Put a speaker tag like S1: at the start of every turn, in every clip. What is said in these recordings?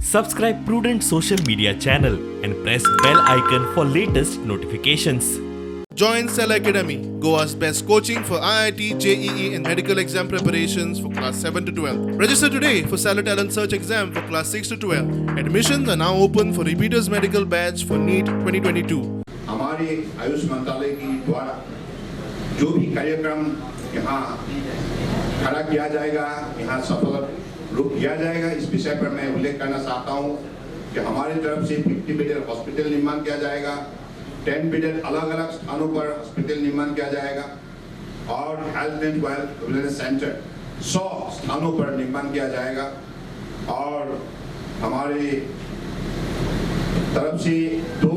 S1: Subscribe Prudent Social Media channel and press bell icon for latest notifications.
S2: Join Cell Academy, Goa's best coaching for IIT, JEE and medical exam preparations for class 7 to 12. Register today for Cell Talent Search exam for class 6 to 12. Admissions are now open for repeaters medical batch for NEET 2022.
S3: हमारे आयुष मंत्रालय की द्वारा जो भी कार्यक्रम यहाँ खड़ा किया जाएगा, यहाँ सफल रूप दिया जाएगा, इस विषय पर मैं उल्लेख करना चाहता हूँ कि हमारी तरफ से 50 बेडेड हॉस्पिटल निर्माण किया जाएगा, 10 बेडेड अलग अलग स्थानों पर हॉस्पिटल निर्माण किया जाएगा और हेल्थ एंड वेलनेस सेंटर 100 स्थानों पर निर्माण किया जाएगा और हमारे तरफ से 2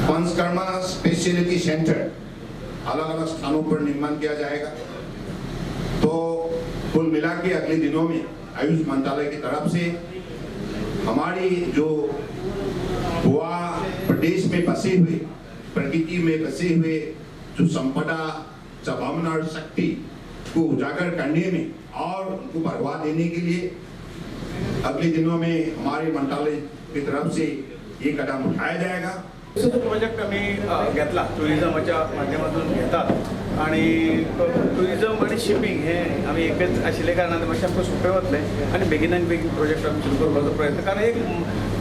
S3: पंचकर्मा स्पेशलिटी सेंटर अलग अलग स्थानों पर निर्माण किया जाएगा। तो कुल मिला के अगले दिनों में आयुष मंत्रालय की तरफ से हमारी जो गोवा प्रदेश में बसे हुए, प्रकृति में बसे हुए जो संपदा, संभावना और शक्ति को उजागर करने में और उनको बढ़ावा देने के लिए अगले दिनों में हमारे मंत्रालय की तरफ से ये कदम उठाया जाएगा।
S4: जो प्रोजेक्ट आम्ही घेतला टुरिझमाच्या माध्यमातून घेतात आणि टुरिझम आणि शिपिंग हे आम्ही एकच आशिल्ले कारणान मातशें आमकां सोंपें वतलें आणि बेगिनान बेगीन प्रोजेक्ट आमी सुरू करपाचो प्रयत्न, कारण एक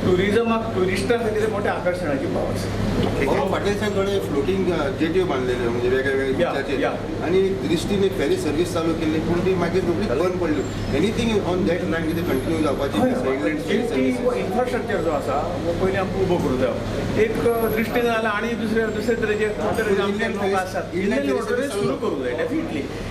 S4: टुरिझमाक ट्युरिस्टां खातीर मोठ्या आकर्शणाची बाब आसा।
S5: पाटील साहेबांकडे फ्लोटिंग जेटी बांधलेले म्हणजे वेगवेगळ्या बीचाचेर आणि दृश्टीन एक फेरी सर्वीस चालू केल्ली, पूण ती मागीर रोखडीच बंद पडली। एनीथिंग ऑन दॅट लायन कितें कंटिन्यू जावपाची
S4: इन्फ्रास्ट्रक्चर जो आसा वो पयलीं आमकां उबो करूं जायो। एक दृश्टीन जाल्यार आनी दुसरे तरेचे लोक आसात, इल्ले वॉटरवेज सुरू करूं जाय डेफिनेटली।